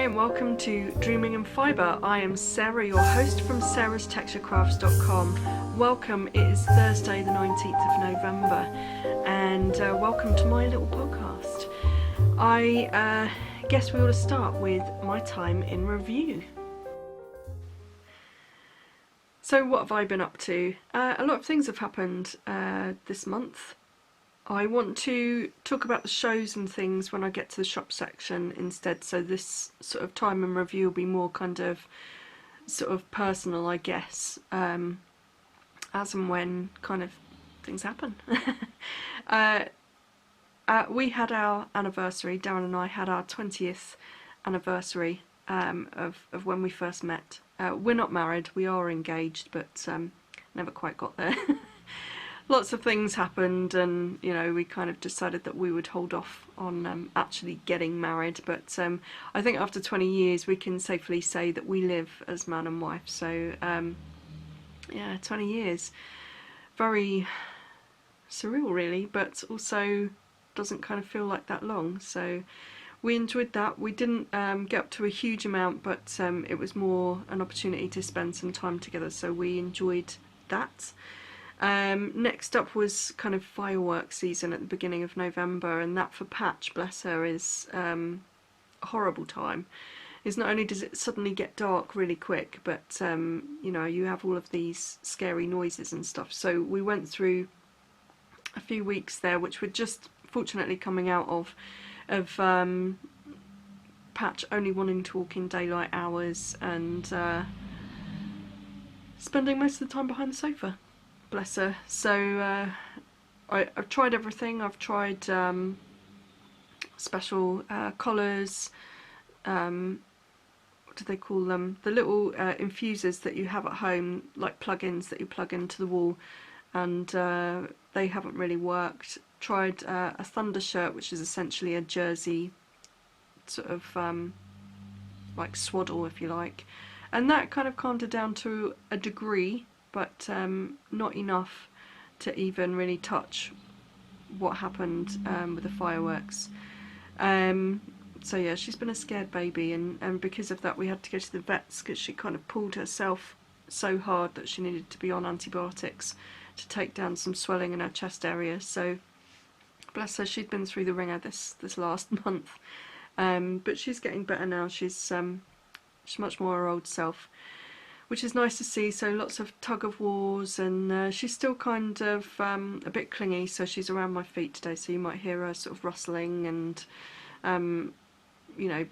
and welcome to Dreaming in Fibre. I am Sarah, your host from sarahstexturecrafts.com. Welcome, it is Thursday the 19th of November and welcome to my little podcast. I guess we ought to start with my time in review. So what have I been up to? A lot of things have happened this month. I want to talk about the shows and things when I get to the shop section instead, so this sort of time in review will be more kind of sort of personal, I guess, as and when kind of things happen. We had our anniversary, Darren and I had our 20th anniversary of when we first met. We're not married, we are engaged, but never quite got there. Lots of things happened and, you know, we kind of decided that we would hold off on actually getting married, but I think after 20 years we can safely say that we live as man and wife, so yeah, 20 years. Very surreal really, but also doesn't kind of feel like that long, so we enjoyed that. We didn't get up to a huge amount, but it was more an opportunity to spend some time together, so we enjoyed that. Next up was kind of fireworks season at the beginning of November, and that for Patch, bless her, is a horrible time. Is not only does it suddenly get dark really quick, but you know, you have all of these scary noises and stuff. So we went through a few weeks there, which were just fortunately coming out of Patch only wanting to walk in daylight hours and spending most of the time behind the sofa. Bless her. So I've tried everything. I've tried special collars, what do they call them? The little infusers that you have at home, like plug-ins that you plug into the wall, and they haven't really worked. Tried a thunder shirt, which is essentially a jersey sort of like swaddle, if you like, and that kind of calmed her down to a degree, but not enough to even really touch what happened with the fireworks. So yeah, she's been a scared baby, and because of that we had to go to the vets because she kind of pulled herself so hard that she needed to be on antibiotics to take down some swelling in her chest area. So bless her, she'd been through the ringer this last month, but she's getting better now. She's much more her old self, which is nice to see. So lots of tug of wars, and she's still kind of a bit clingy, so she's around my feet today, so you might hear her sort of rustling and you know,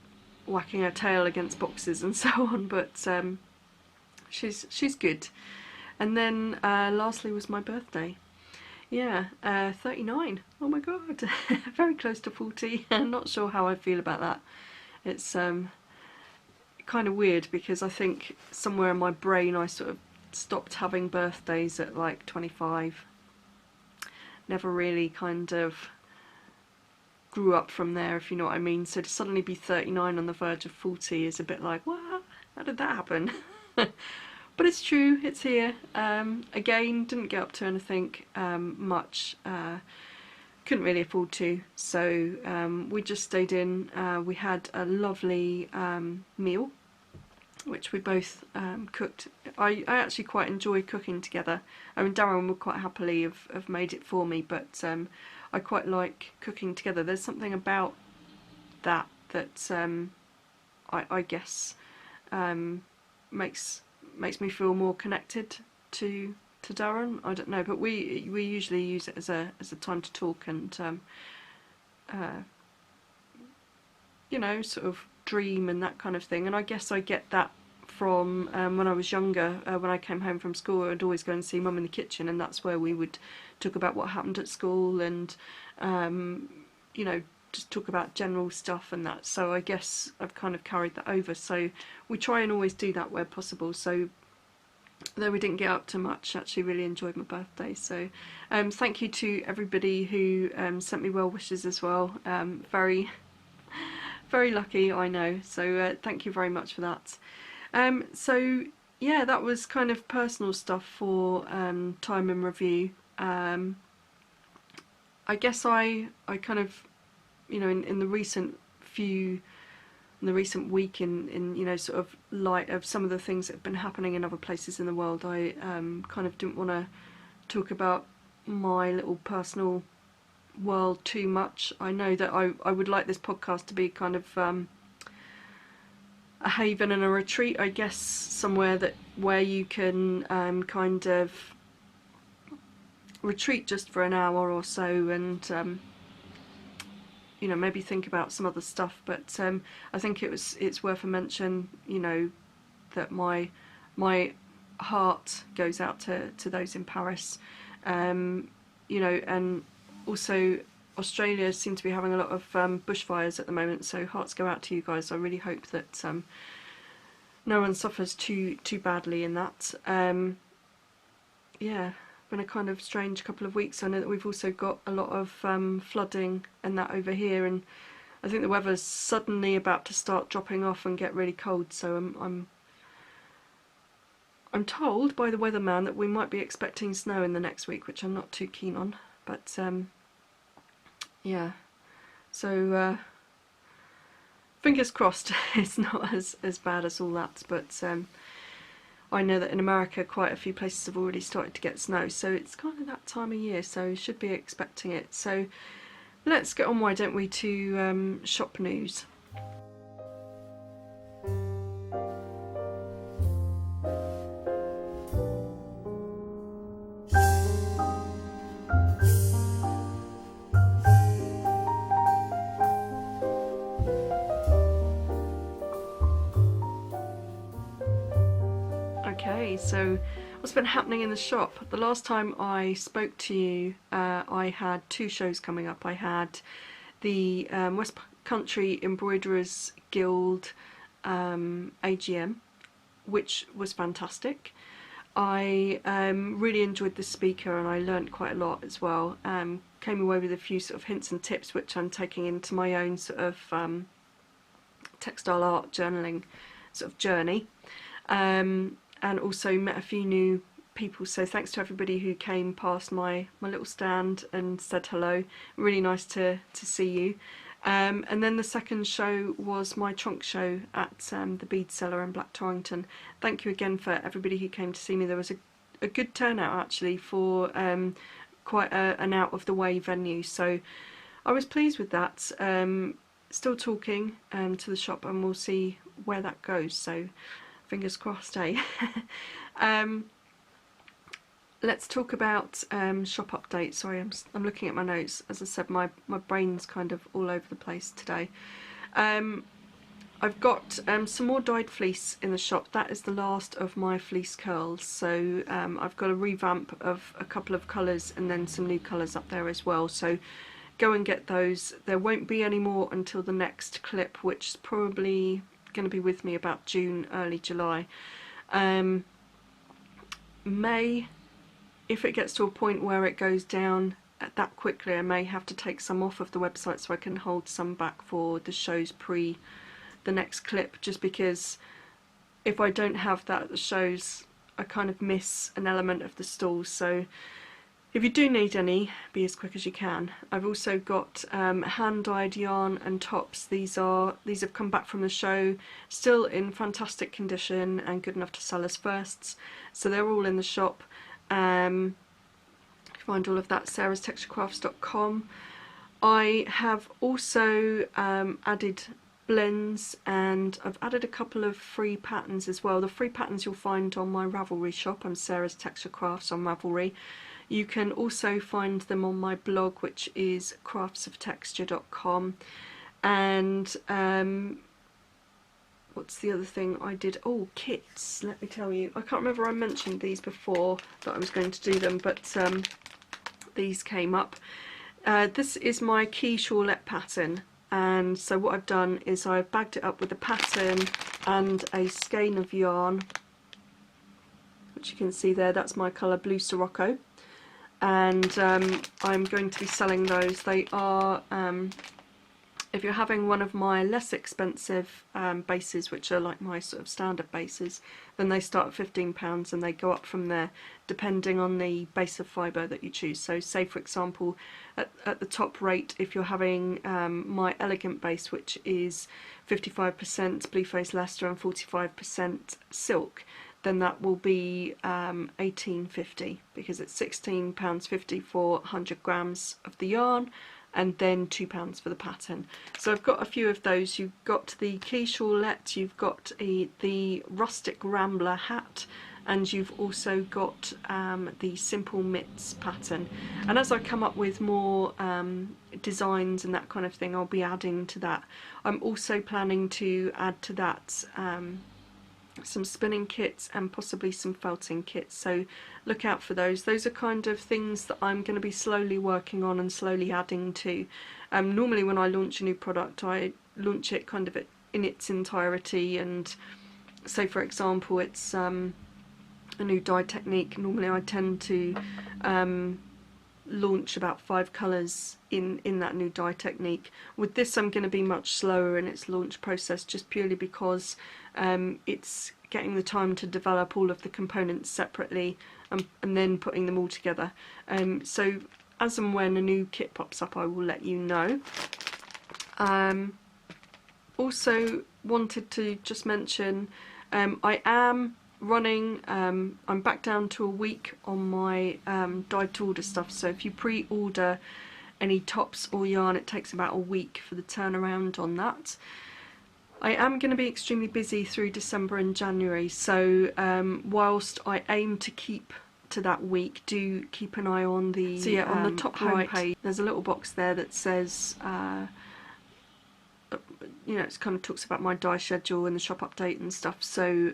whacking her tail against boxes and so on, but she's good. And then lastly was my birthday. Yeah, 39. Oh my god, very close to 40. I'm not sure how I feel about that. It's kind of weird because I think somewhere in my brain I sort of stopped having birthdays at like 25. Never really kind of grew up from there, if you know what I mean. So to suddenly be 39 on the verge of 40 is a bit like, what? How did that happen? But it's true, it's here. Again, didn't get up to anything much. Couldn't really afford to, so we just stayed in. We had a lovely meal, which we both cooked. I actually quite enjoy cooking together. I mean, Darren would quite happily have made it for me, but I quite like cooking together. There's something about that I guess makes me feel more connected to Darren. I don't know, but we usually use it as a time to talk and you know, sort of dream and that kind of thing. And I guess I get that from when I was younger. When I came home from school, I'd always go and see Mum in the kitchen, and that's where we would talk about what happened at school and you know, just talk about general stuff and that. So I guess I've kind of carried that over, so we try and always do that where possible. So though we didn't get up to much, actually really enjoyed my birthday. So thank you to everybody who sent me well wishes as well. Very lucky, I know, so thank you very much for that. So yeah, that was kind of personal stuff for time in review. I guess I kind of, you know, in the recent few the recent week in you know, sort of light of some of the things that have been happening in other places in the world, I kind of didn't want to talk about my little personal world too much. I know that I would like this podcast to be kind of a haven and a retreat, I guess, somewhere that where you can kind of retreat just for an hour or so, and you know, maybe think about some other stuff. But I think it's worth a mention, you know, that my heart goes out to those in Paris, you know, and also Australia seems to be having a lot of bushfires at the moment, so hearts go out to you guys. I really hope that no one suffers too badly in that. Yeah, been a kind of strange couple of weeks. I know that we've also got a lot of flooding and that over here, and I think the weather's suddenly about to start dropping off and get really cold, so I'm told by the weatherman that we might be expecting snow in the next week, which I'm not too keen on, but yeah, so fingers crossed it's not as bad as all that. But I know that in America quite a few places have already started to get snow, so it's kind of that time of year, so should be expecting it. So let's get on, why don't we, to shop news. Okay, so what's been happening in the shop? The last time I spoke to you, I had two shows coming up. I had the West Country Embroiderers Guild AGM, which was fantastic. I really enjoyed the speaker, and I learnt quite a lot as well. Came away with a few sort of hints and tips which I'm taking into my own sort of textile art journaling sort of journey. And also met a few new people, so thanks to everybody who came past my little stand and said hello. Really nice to see you. And then the second show was my trunk show at the Bead Cellar in Black Torrington. Thank you again for everybody who came to see me. There was a good turnout actually for quite an out of the way venue, so I was pleased with that. Still talking to the shop, and we'll see where that goes, so fingers crossed, eh? Let's talk about shop updates. Sorry, I'm looking at my notes. As I said, my brain's kind of all over the place today. I've got some more dyed fleece in the shop. That is the last of my fleece curls, so I've got a revamp of a couple of colours and then some new colours up there as well, so go and get those. There won't be any more until the next clip, which is probably going to be with me about June, early July. May, if it gets to a point where it goes down that quickly, I may have to take some off of the website so I can hold some back for the shows pre the next clip, just because if I don't have that at the shows, I kind of miss an element of the stalls. So if you do need any, be as quick as you can. I've also got hand-dyed yarn and tops. These have come back from the show, still in fantastic condition and good enough to sell as firsts. So they're all in the shop. You can find all of that at sarahstexturecrafts.com. I have also added blends, and I've added a couple of free patterns as well. The free patterns you'll find on my Ravelry shop. I'm Sarah's Texture Crafts on Ravelry. You can also find them on my blog, which is craftsoftexture.com. And what's the other thing I did? Oh, kits, let me tell you. I can't remember, I mentioned these before that I was going to do them, but these came up. This is my key shawlette pattern, and so what I've done is I've bagged it up with a pattern and a skein of yarn, which you can see there. That's my colour Blue Sirocco. And I'm going to be selling those. They are If you're having one of my less expensive bases, which are like my sort of standard bases, then they start at £15 and they go up from there depending on the base of fibre that you choose. So say for example at the top rate, if you're having my elegant base, which is 55% Blueface Leicester and 45% silk, then that will be £18.50, because it's £16.50 for 100 grams of the yarn, and then £2 for the pattern. So I've got a few of those. You've got the quiche Shawlette, you've got the rustic rambler hat, and you've also got the simple mitts pattern. And as I come up with more designs and that kind of thing, I'll be adding to that. I'm also planning to add to that some spinning kits and possibly some felting kits, so look out for those. Those are kind of things that I'm going to be slowly working on and slowly adding to. Normally when I launch a new product, I launch it kind of in its entirety, and say for example it's a new dye technique, normally I tend to launch about 5 colours in that new dye technique. With this I'm going to be much slower in its launch process, just purely because it's getting the time to develop all of the components separately and then putting them all together. So as and when a new kit pops up, I will let you know. Also wanted to just mention I am running, I'm back down to a week on my dyed to order stuff, so if you pre-order any tops or yarn, it takes about a week for the turnaround on that. I am going to be extremely busy through December and January, so whilst I aim to keep to that week, do keep an eye on the on the top right page. There's a little box there that says you know, it kind of talks about my dye schedule and the shop update and stuff, so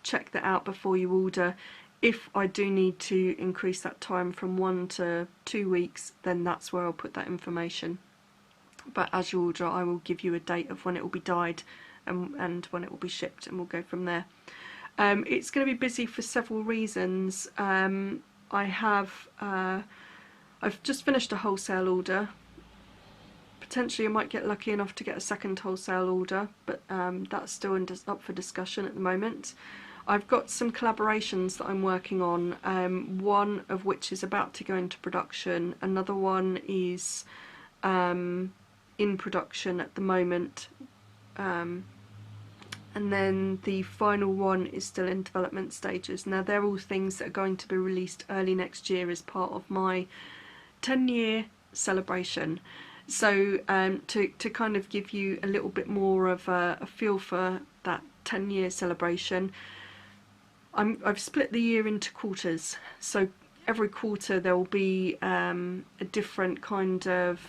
check that out before you order. If I do need to increase that time from 1 to 2 weeks, then that's where I'll put that information. But as you order, I will give you a date of when it will be dyed and when it will be shipped, and we'll go from there. It's going to be busy for several reasons. I've just finished a wholesale order. Potentially I might get lucky enough to get a second wholesale order, but that's still up for discussion at the moment. I've got some collaborations that I'm working on, one of which is about to go into production, another one is in production at the moment, and then the final one is still in development stages. Now they're all things that are going to be released early next year as part of my 10-year celebration. So to kind of give you a little bit more of a feel for that 10-year celebration, I've split the year into quarters, so every quarter there will be a different kind of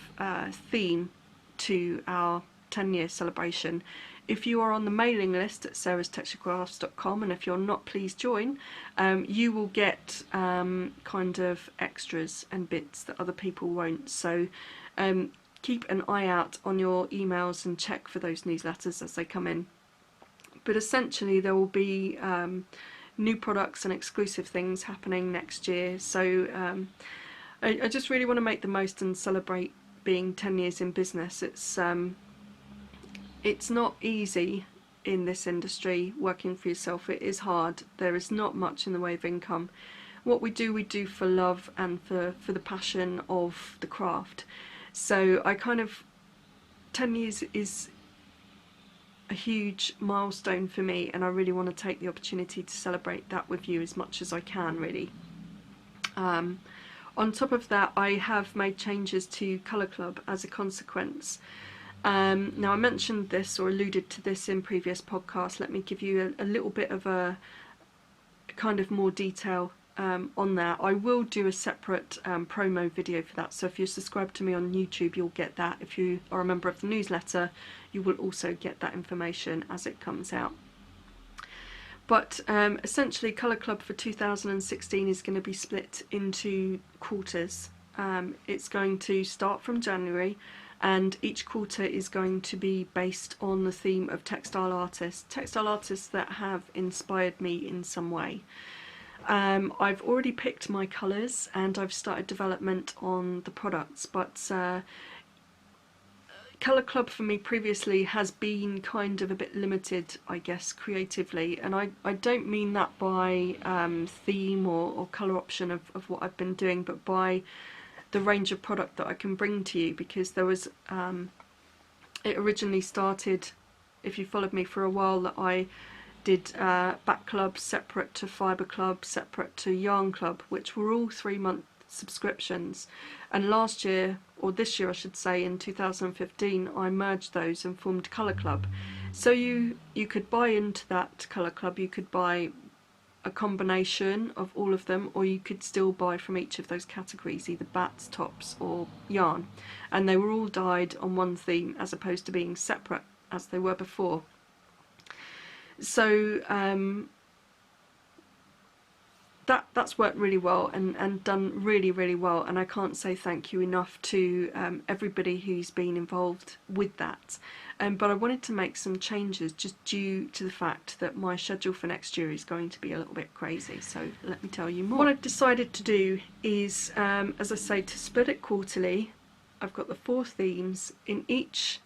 theme to our 10-year celebration. If you are on the mailing list at sarahstexturecrafts.com, and if you're not, please join, you will get kind of extras and bits that other people won't. So keep an eye out on your emails and check for those newsletters as they come in. But essentially there will be new products and exclusive things happening next year, so I just really want to make the most and celebrate being 10 years in business. It's not easy in this industry, working for yourself. It is hard. There is not much in the way of income. What we do for love and for the passion of the craft. So I kind of, 10 years is a huge milestone for me, and I really want to take the opportunity to celebrate that with you as much as I can, really. On top of that, I have made changes to Colour Club as a consequence. Now I mentioned this or alluded to this in previous podcasts. Let me give you a little bit of a kind of more detail on that. I will do a separate promo video for that, so if you're subscribed to me on YouTube, you'll get that. If you are a member of the newsletter, you will also get that information as it comes out. But essentially Colour Club for 2016 is going to be split into quarters. It's going to start from January, and each quarter is going to be based on the theme of textile artists that have inspired me in some way. I've already picked my colours and I've started development on the products, but Colour Club for me previously has been kind of a bit limited, I guess, creatively, and I don't mean that by theme or colour option of what I've been doing, but by the range of product that I can bring to you, because there was, it originally started, if you followed me for a while, that I did Back Club separate to Fibre Club, separate to Yarn Club, which were all 3-month subscriptions. And last year, or this year I should say, in 2015, I merged those and formed Colour Club. So you could buy into that Colour Club, you could buy a combination of all of them, or you could still buy from each of those categories, either bats, tops or yarn. And they were all dyed on one theme as opposed to being separate as they were before. So that's worked really well and done really, really well, and I can't say thank you enough to everybody who's been involved with that. But I wanted to make some changes just due to the fact that my schedule for next year is going to be a little bit crazy, so let me tell you more. What I've decided to do is, as I say, to split it quarterly. I've got the 4 themes. In each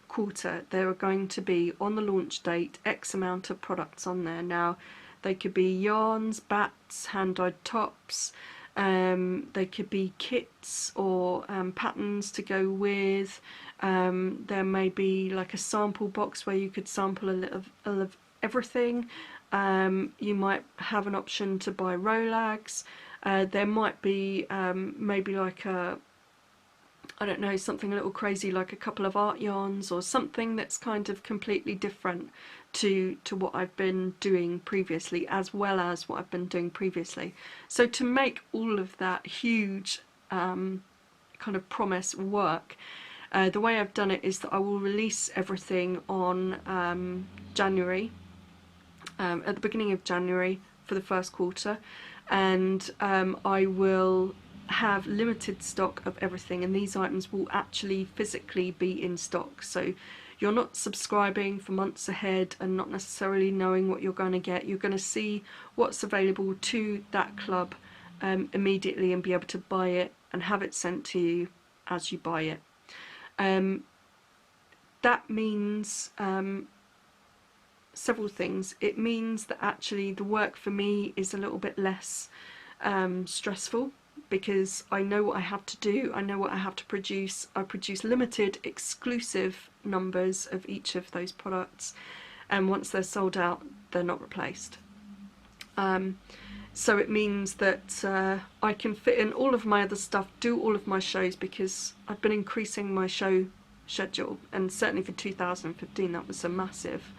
quarter there are going to be, on the launch date, X amount of products on there. Now, they could be yarns, bats, hand-dyed tops, they could be kits or patterns to go with. There may be like a sample box where you could sample a little of everything. You might have an option to buy Rolags. There might be maybe like a, I don't know, something a little crazy like a couple of art yarns, or something that's kind of completely different to what I've been doing previously, as well as what I've been doing previously. So to make all of that huge kind of promise work, the way I've done it is that I will release everything on January, at the beginning of January for the first quarter, and I will have limited stock of everything, and these items will actually physically be in stock. So you're not subscribing for months ahead and not necessarily knowing what you're going to get. You're going to see what's available to that club immediately and be able to buy it and have it sent to you as you buy it. That means several things. It means that actually the work for me is a little bit less stressful, because I know what I have to do, I know what I have to produce. I produce limited, exclusive numbers of each of those products, and once they're sold out, they're not replaced. So it means that I can fit in all of my other stuff, do all of my shows, because I've been increasing my show schedule, and certainly for 2015 that was a massive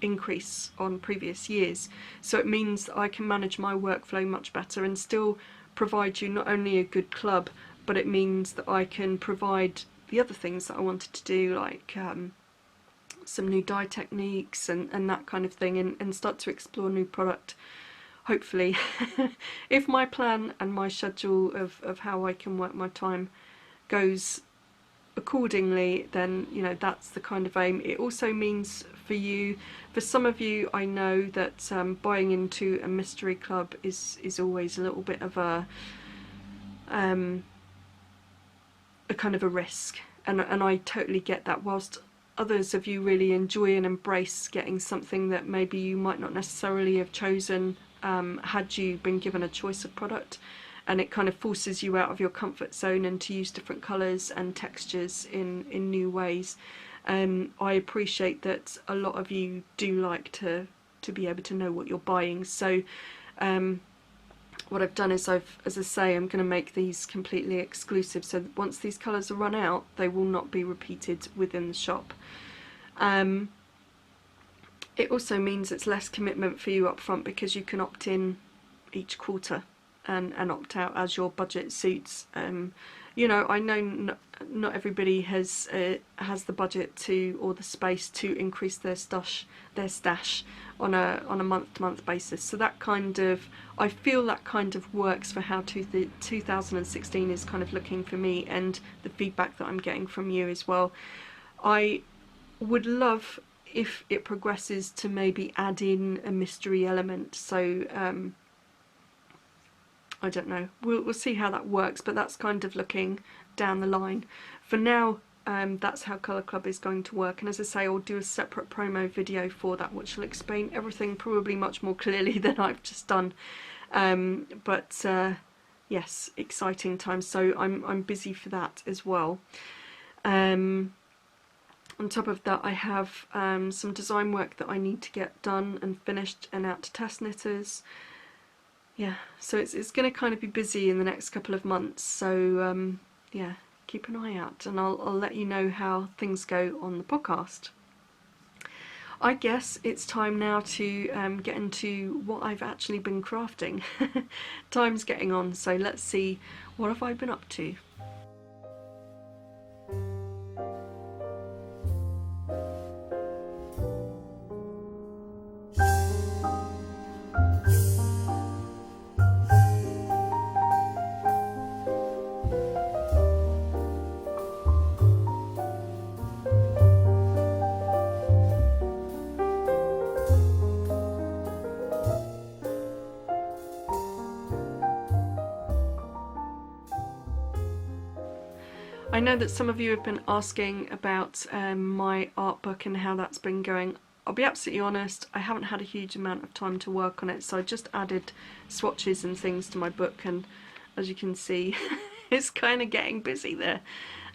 increase on previous years. So it means that I can manage my workflow much better and still provide you not only a good club, but it means that I can provide the other things that I wanted to do, like some new dye techniques and that kind of thing, and start to explore new product, hopefully. If my plan and my schedule of how I can work my time goes accordingly, then you know that's the kind of aim. It also means for you, for some of you, I know that buying into a mystery club is always a little bit of a kind of a risk, and I totally get that. Whilst others of you really enjoy and embrace getting something that maybe you might not necessarily have chosen had you been given a choice of product, and it kind of forces you out of your comfort zone and to use different colours and textures in new ways. I appreciate that a lot of you do like to be able to know what you're buying. So what I've done is as I say, I'm going to make these completely exclusive, so that once these colours are run out, they will not be repeated within the shop. It also means it's less commitment for you up front, because you can opt in each quarter and opt out as your budget suits. You know, I know not everybody has the budget to, or the space to, increase their stash on a month-to-month basis. So that kind of, I feel that kind of works for how 2016 is kind of looking for me, and the feedback that I'm getting from you as well. I would love if it progresses to maybe add in a mystery element. So I don't know, we'll see how that works, but that's kind of looking down the line. For now, that's how Colour Club is going to work, and as I say, I'll do a separate promo video for that which will explain everything probably much more clearly than I've just done. Yes, exciting times, so I'm busy for that as well. On top of that, I have some design work that I need to get done and finished and out to test knitters. Yeah, so it's going to kind of be busy in the next couple of months, so yeah, keep an eye out, and I'll let you know how things go on the podcast. I guess it's time now to get into what I've actually been crafting. Time's getting on, so let's see, what have I been up to? I know that some of you have been asking about my art book and how that's been going. I'll be absolutely honest, I haven't had a huge amount of time to work on it, so I just added swatches and things to my book, and as you can see, it's kind of getting busy there.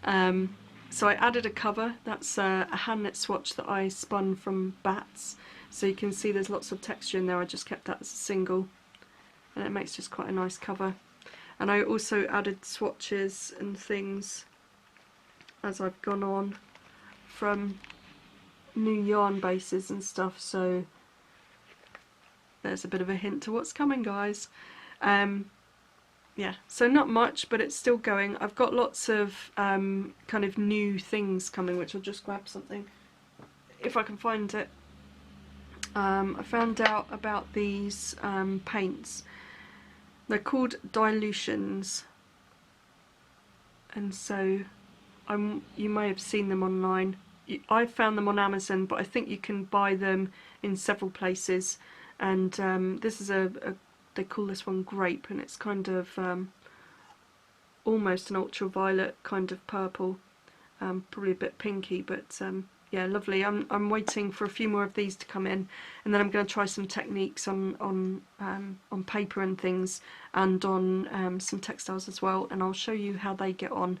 So I added a cover. That's a hand knit swatch that I spun from bats, so you can see there's lots of texture in there. I just kept that as a single, and it makes just quite a nice cover. And I also added swatches and things as I've gone on from new yarn bases and stuff, so there's a bit of a hint to what's coming, guys. Yeah, so not much, but it's still going. I've got lots of kind of new things coming, which I'll just grab something if I can find it. I found out about these paints. They're called dilutions, and so you may have seen them online. I found them on Amazon, but I think you can buy them in several places. And this is they call this one grape, and it's kind of almost an ultraviolet kind of purple, probably a bit pinky, but yeah, lovely. I'm waiting for a few more of these to come in, and then I'm going to try some techniques on paper and things, and on some textiles as well, and I'll show you how they get on.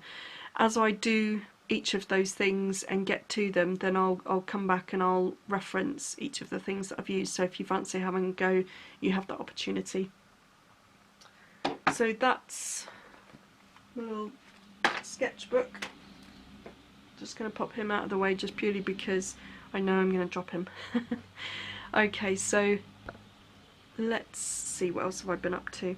As I do each of those things and get to them, then I'll come back and I'll reference each of the things that I've used, so if you fancy having a go, you have that opportunity. So that's my little sketchbook. Just going to pop him out of the way just purely because I know I'm going to drop him. Okay, so let's see, what else have I been up to?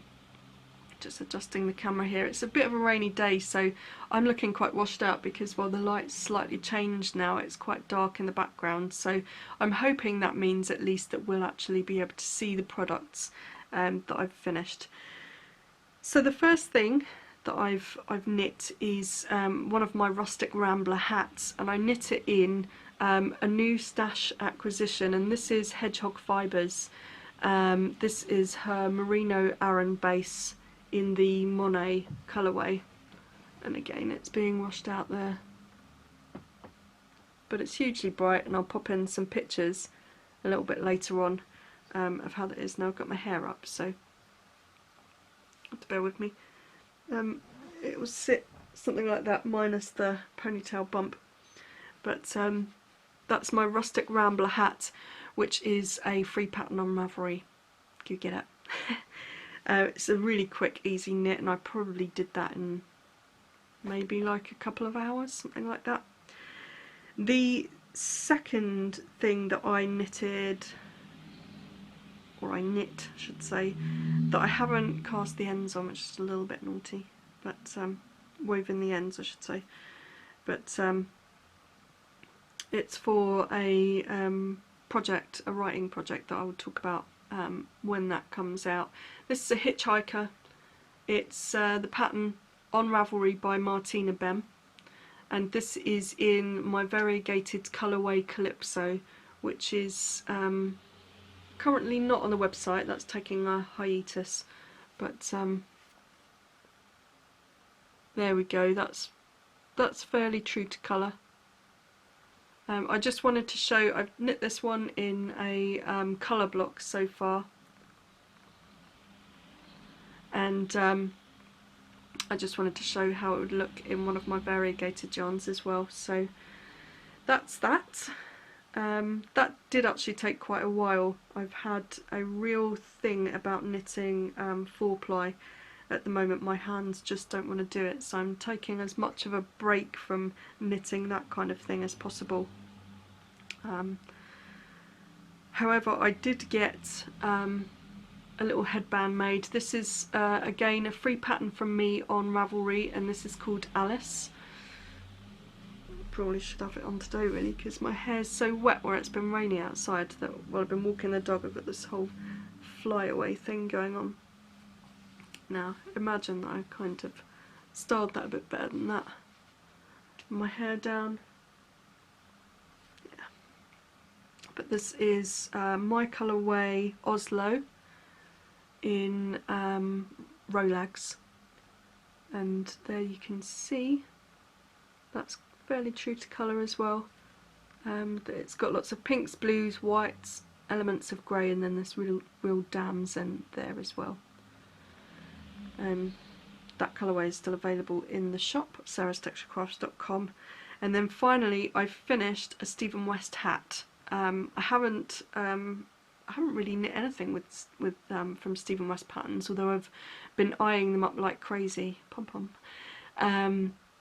Just adjusting the camera here. It's a bit of a rainy day, so I'm looking quite washed out because while the light's slightly changed now, it's quite dark in the background, so I'm hoping that means at least that we'll actually be able to see the products that I've finished. So the first thing that I've knit is one of my Rustic Rambler hats, and I knit it in a new stash acquisition, and this is Hedgehog Fibres. This is her Merino Aran base in the Monet colourway, and again it's being washed out there, but it's hugely bright, and I'll pop in some pictures a little bit later on of how that is. Now I've got my hair up, so you have to bear with me. It will sit something like that minus the ponytail bump, but that's my Rustic Rambler hat, which is a free pattern on Ravelry. You get it. It's a really quick, easy knit, and I probably did that in maybe like a couple of hours, something like that. The second thing that I knitted, or I knit, I should say, that I haven't cast the ends on, which is a little bit naughty, but woven the ends, I should say. But it's for a project, a writing project that I will talk about when that comes out. This is a hitchhiker. It's the pattern on Ravelry by Martina Bem, and this is in my variegated colourway Calypso, which is currently not on the website. That's taking a hiatus, but There we go, that's fairly true to colour. I just wanted to show, I've knit this one in a colour block so far, and I just wanted to show how it would look in one of my variegated yarns as well. So that's that. That did actually take quite a while. I've had a real thing about knitting 4-ply. At the moment my hands just don't want to do it, so I'm taking as much of a break from knitting that kind of thing as possible. However, I did get a little headband made. This is again a free pattern from me on Ravelry, and this is called Alice. Probably should have it on today really, because my hair's so wet where it's been raining outside that while I've been walking the dog I've got this whole flyaway thing going on. Now imagine that I kind of styled that a bit better than that. My hair down. Yeah. But this is my colourway Oslo in Rolags, and there you can see that's fairly true to colour as well. It's got lots of pinks, blues, whites, elements of grey, and then this real damson there as well. That colourway is still available in the shop, sarahstexturecrafts.com. And then finally I finished a Stephen West hat. I haven't really knit anything with from Stephen West patterns, although I've been eyeing them up like crazy. Pom pom.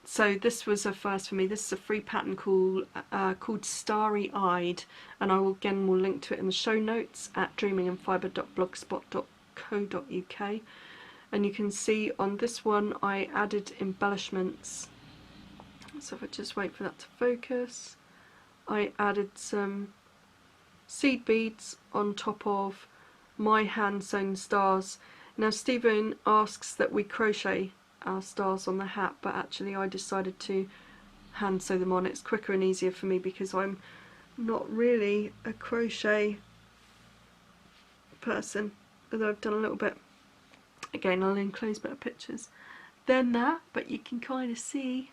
So this was a first for me. This is a free pattern called Starry Eyed, and I will link to it in the show notes at dreamingandfibre.blogspot.co.uk. And you can see on this one I added embellishments. So if I just wait for that to focus, I added some seed beads on top of my hand sewn stars. Now Stephen asks that we crochet our stars on the hat, but actually I decided to hand sew them on. It's quicker and easier for me because I'm not really a crochet person, although I've done a little bit. Again, I'll enclose better pictures than that, but you can kind of see.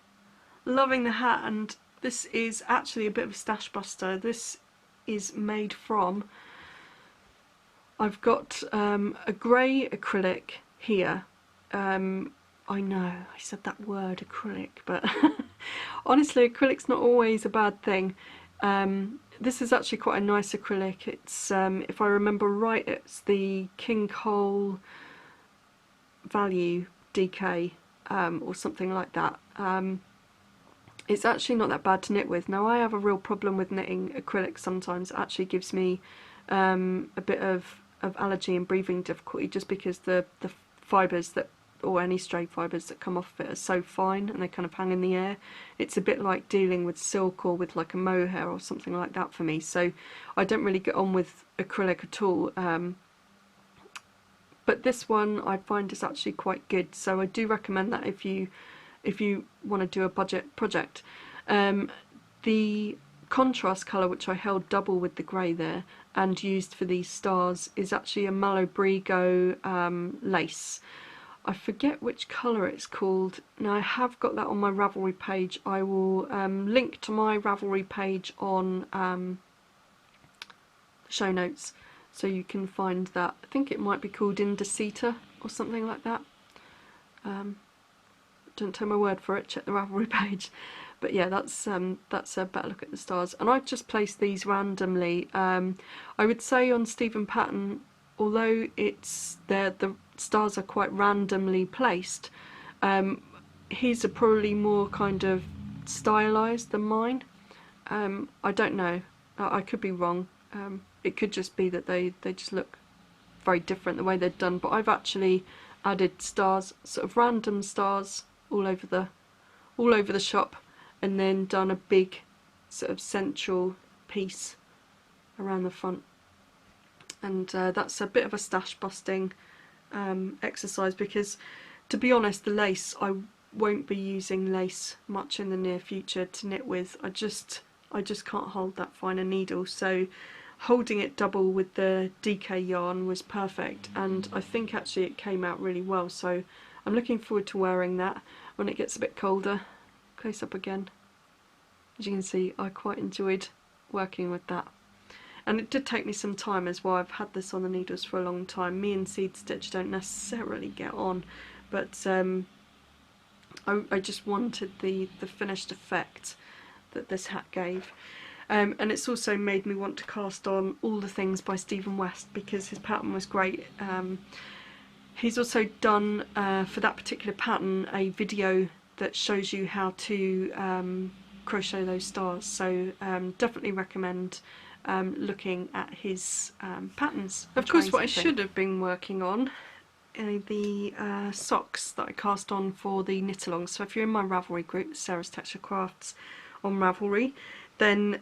Loving the hat, and this is actually a bit of a stash buster. This is made from, I've got a grey acrylic here. I know, I said that word acrylic, but honestly acrylic's not always a bad thing. This is actually quite a nice acrylic. It's, if I remember right, it's the King Cole Value DK or something like that. It's actually not that bad to knit with. Now I have a real problem with knitting acrylic sometimes. It actually gives me a bit of allergy and breathing difficulty, just because the fibres that, or any stray fibres that come off of it, are so fine and they kind of hang in the air. It's a bit like dealing with silk or with like a mohair or something like that for me, so I don't really get on with acrylic at all. But this one I find is actually quite good, so I do recommend that if you want to do a budget project. The contrast colour, which I held double with the grey there and used for these stars, is actually a Malabrigo lace. I forget which colour it's called. Now I have got that on my Ravelry page. I will link to my Ravelry page on the show notes, so you can find that. I think it might be called Indecita or something like that. Don't take my word for it, check the Ravelry page. But yeah, that's a better look at the stars. And I've just placed these randomly. I would say on Stephen Pattern, although it's the stars are quite randomly placed, his are probably more kind of stylised than mine. I don't know, I could be wrong. It could just be that they just look very different the way they're done, but I've actually added stars, sort of random stars all over the shop, and then done a big sort of central piece around the front. And that's a bit of a stash busting exercise, because to be honest, the lace, I won't be using lace much in the near future to knit with. I just can't hold that finer needle, so holding it double with the DK yarn was perfect, and I think actually it came out really well, so I'm looking forward to wearing that. when it gets a bit colder. Close up again. As you can see, I quite enjoyed working with that. And it did take me some time as well. I've had this on the needles for a long time. Me and seed stitch don't necessarily get on, but I just wanted the finished effect that this hat gave. And it's also made me want to cast on All the Things by Stephen West, because his pattern was great. He's also done, for that particular pattern, a video that shows you how to crochet those stars, so definitely recommend looking at his patterns. Of course, what I should have been working on the socks that I cast on for the knit along. So if you're in my Ravelry group, Sarah's Texture Crafts on Ravelry, then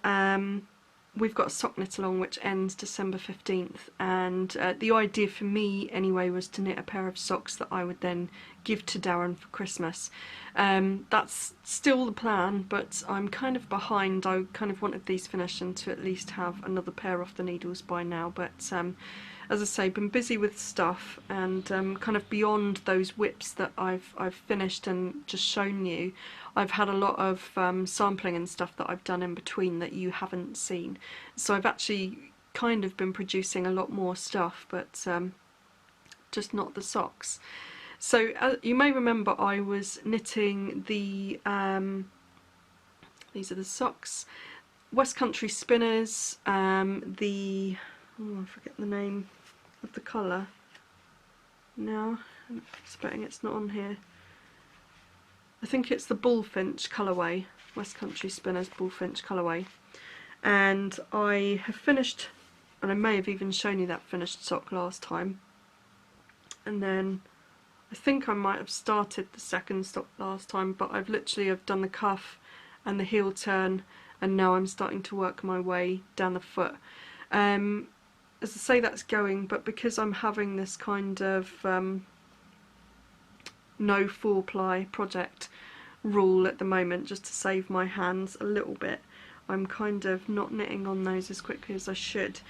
we've got a sock knit along which ends December 15th, and the idea for me anyway was to knit a pair of socks that I would then give to Darren for Christmas. That's still the plan, but I'm kind of behind. I kind of wanted these finished and to at least have another pair off the needles by now, but as I say, been busy with stuff, and kind of beyond those whips that I've finished and just shown you, I've had a lot of sampling and stuff that I've done in between that you haven't seen. So I've actually kind of been producing a lot more stuff, but just not the socks. So you may remember I was knitting the, these are the socks, West Country Spinners, the, oh, I forget the name of the colour now, I'm expecting it's not on here. I think it's the Bullfinch colourway, West Country Spinners Bullfinch colourway, and I have finished, and I may have even shown you that finished sock last time, and then I think I might have started the second sock last time, but I've done the cuff and the heel turn, and now I'm starting to work my way down the foot. As I say, that's going, but because I'm having this kind of no 4-ply project rule at the moment, just to save my hands a little bit, I'm kind of not knitting on those as quickly as I should.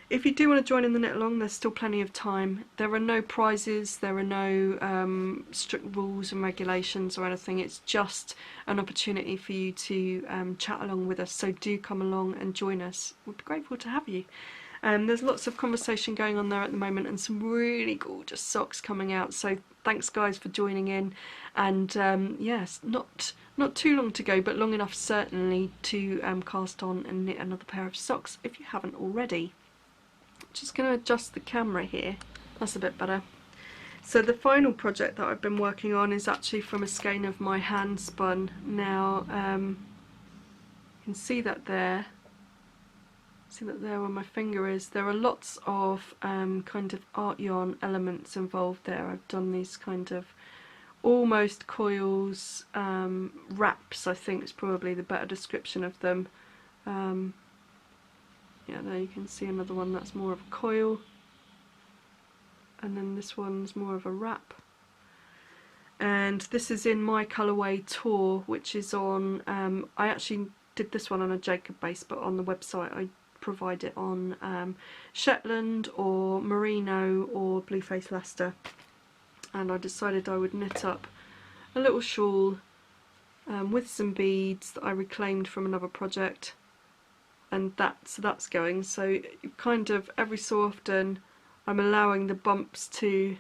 If you do want to join in the knit along, there's still plenty of time. There are no prizes, there are no strict rules and regulations or anything. It's just an opportunity for you to chat along with us, so do come along and join us. We'd be grateful to have you. There's lots of conversation going on there at the moment, and some really gorgeous socks coming out, so thanks guys for joining in. And yes, not too long to go, but long enough certainly to cast on and knit another pair of socks if you haven't already. Just going to adjust the camera here, that's a bit better. So the final project that I've been working on is actually from a skein of my hand spun. Now you can see that there. See that there where my finger is. There are lots of kind of art yarn elements involved there. I've done these kind of almost coils, wraps I think is probably the better description of them. Yeah, there you can see another one that's more of a coil, and then this one's more of a wrap. And this is in my colourway Tour, which is on, I actually did this one on a Jacob base, but on the website I provide it on Shetland or Merino or Blueface Leicester. And I decided I would knit up a little shawl with some beads that I reclaimed from another project, and that's going. So kind of every so often I'm allowing the bumps to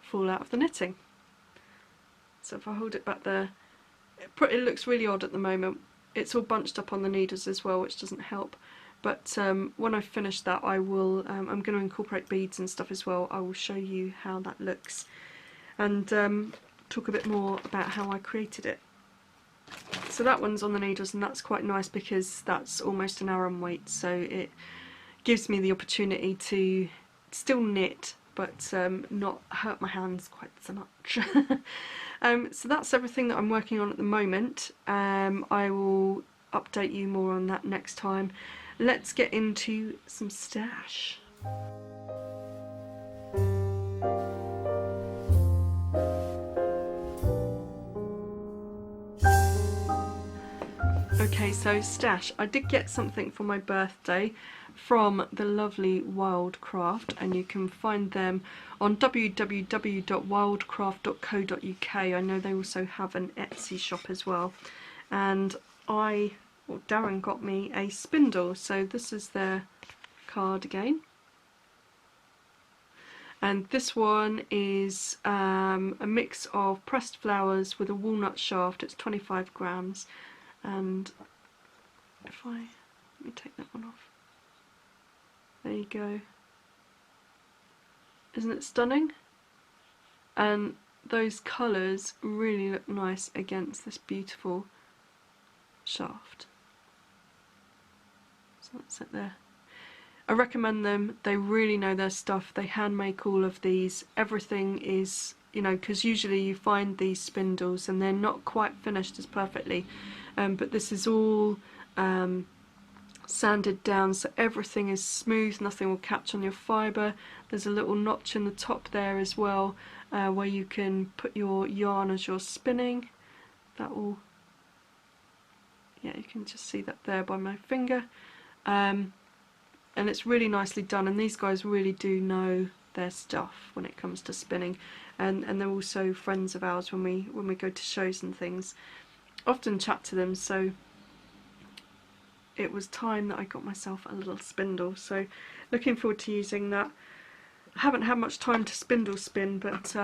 fall out of the knitting. So if I hold it back there, it looks really odd at the moment. It's all bunched up on the needles as well, which doesn't help. But when I finish that, I will. I'm going to incorporate beads and stuff as well. I will show you how that looks, and talk a bit more about how I created it. So that one's on the needles, and that's quite nice because that's almost an Aran weight, so it gives me the opportunity to still knit but not hurt my hands quite so much. So that's everything that I'm working on at the moment. I will update you more on that next time. Let's get into some stash. Okay, so stash. I did get something for my birthday from the lovely Wildcraft, and you can find them on www.wildcraft.co.uk. I know they also have an Etsy shop as well. And Darren got me a spindle, so this is their card again. And this one is a mix of pressed flowers with a walnut shaft. It's 25 grams. And let me take that one off. There you go. Isn't it stunning? And those colours really look nice against this beautiful shaft. So that's it there. I recommend them. They really know their stuff. They hand make all of these. Everything is, you know, because usually you find these spindles and they're not quite finished as perfectly, but this is all sanded down, so everything is smooth, nothing will catch on your fibre. There's a little notch in the top there as well, where you can put your yarn as you're spinning. That will, yeah, you can just see that there by my finger. And it's really nicely done, and these guys really do know their stuff when it comes to spinning, and they're also friends of ours when we go to shows and things. Often chat to them, so it was time that I got myself a little spindle, so looking forward to using that. I haven't had much time to spindle spin, but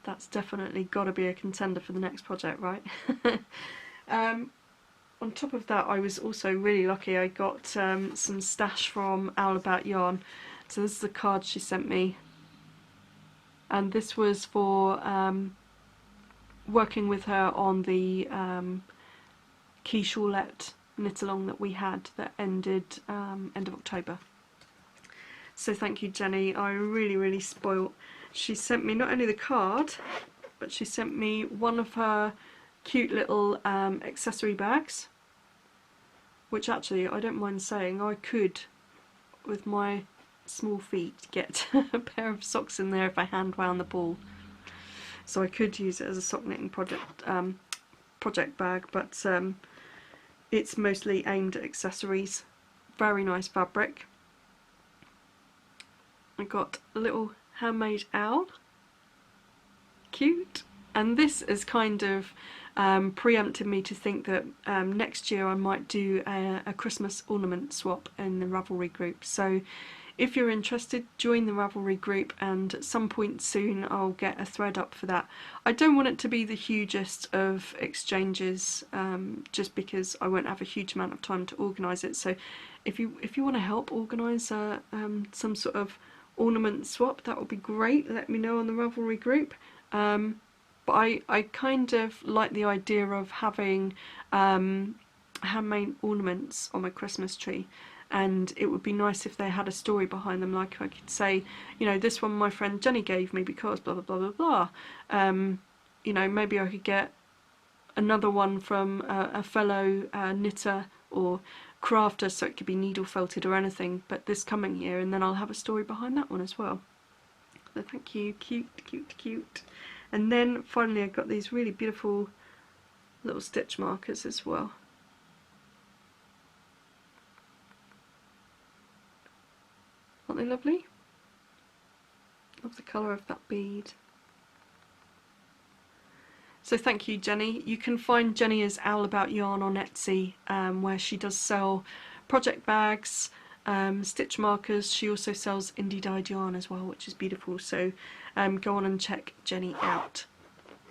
that's definitely got to be a contender for the next project, right? On top of that, I was also really lucky. I got some stash from Owl About Yarn. So this is the card she sent me, and this was for working with her on the Key Shawlette knit along that we had that ended end of October. So thank you, Jenny. I really spoilt. She sent me not only the card, but she sent me one of her cute little accessory bags, which actually I don't mind saying I could, with my small feet, get a pair of socks in there if I hand wound the ball. So I could use it as a sock knitting project bag, but it's mostly aimed at accessories. Very nice fabric. I got a little handmade owl. Cute. And this is kind of preempted me to think that next year I might do a Christmas ornament swap in the Ravelry group. So if you're interested, join the Ravelry group, and at some point soon I'll get a thread up for that. I don't want it to be the hugest of exchanges, just because I won't have a huge amount of time to organise it. So if you want to help organise some sort of ornament swap, that would be great. Let me know on the Ravelry group. But I kind of like the idea of having handmade ornaments on my Christmas tree, and it would be nice if they had a story behind them. Like I could say, you know, this one my friend Jenny gave me because blah blah blah blah blah. You know, maybe I could get another one from a fellow knitter or crafter, so it could be needle felted or anything, but this coming year, and then I'll have a story behind that one as well. So thank you. Cute. And then finally I got these really beautiful little stitch markers as well. Aren't they lovely? Love the colour of that bead. So thank you, Jenny. You can find Jenny as Owl About Yarn on Etsy, where she does sell project bags, stitch markers. She also sells indie dyed yarn as well, which is beautiful. So go on and check Jenny out.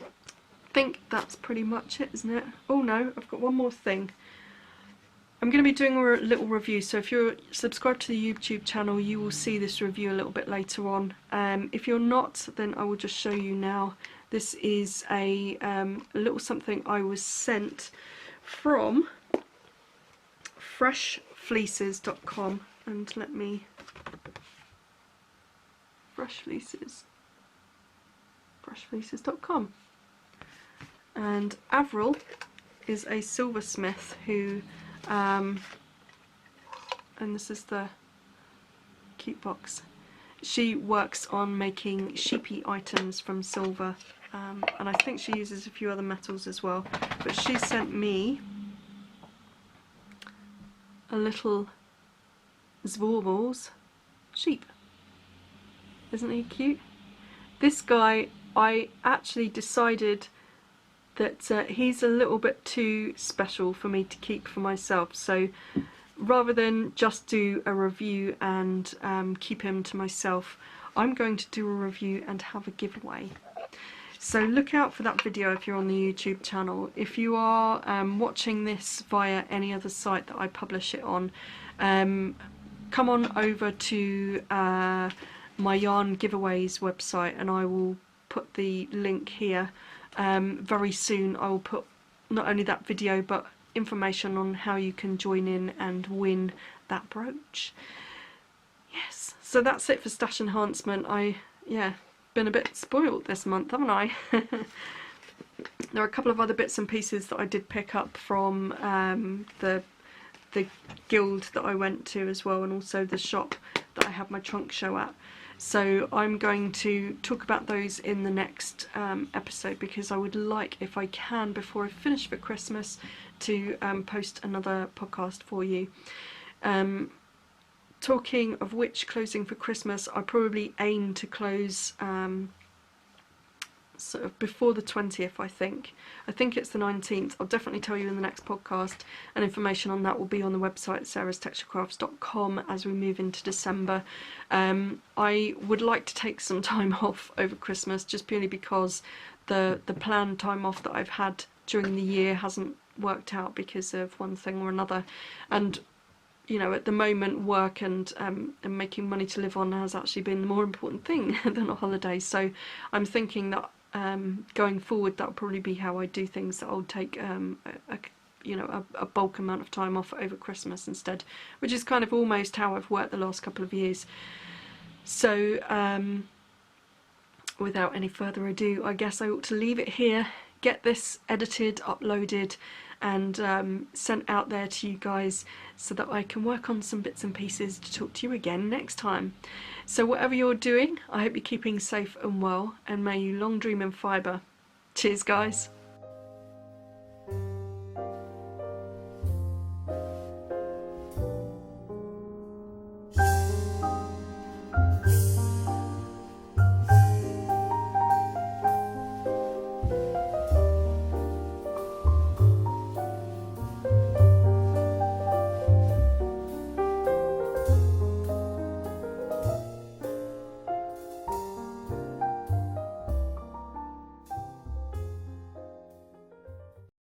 I think that's pretty much it, isn't it? Oh no, I've got one more thing. I'm going to be doing a little review, so if you're subscribed to the YouTube channel you will see this review a little bit later on. If you're not, then I will just show you now. This is a little something I was sent from freshfleeces.com, and let me... freshfleeces.com. And Avril is a silversmith who, and this is the cute box, she works on making sheepy items from silver, and I think she uses a few other metals as well, but she sent me a little Zvorbal's sheep. Isn't he cute? This guy, I actually decided that he's a little bit too special for me to keep for myself, so rather than just do a review and keep him to myself, I'm going to do a review and have a giveaway. So look out for that video if you're on the YouTube channel. If you are watching this via any other site that I publish it on, come on over to my yarn giveaways website and I will put the link here. Very soon I will put not only that video but information on how you can join in and win that brooch. Yes, so that's it for stash enhancement. Been a bit spoiled this month, haven't I? There are a couple of other bits and pieces that I did pick up from the guild that I went to as well, and also the shop that I have my trunk show at. So I'm going to talk about those in the next episode, because I would like, if I can, before I finish for Christmas, to post another podcast for you. Talking of which, closing for Christmas, I probably aim to close sort of before the 20th, I think. I think it's the 19th. I'll definitely tell you in the next podcast, and information on that will be on the website sarahstexturecrafts.com as we move into December. I would like to take some time off over Christmas, just purely because the planned time off that I've had during the year hasn't worked out because of one thing or another, and you know, at the moment work and making money to live on has actually been the more important thing than a holiday. So I'm thinking that going forward, that'll probably be how I do things, that I'll take a bulk amount of time off over Christmas instead, which is kind of almost how I've worked the last couple of years. So without any further ado, I guess I ought to leave it here, get this edited, uploaded and sent out there to you guys, so that I can work on some bits and pieces to talk to you again next time. So whatever you're doing, I hope you're keeping safe and well, and may you long dream in fibre. Cheers guys.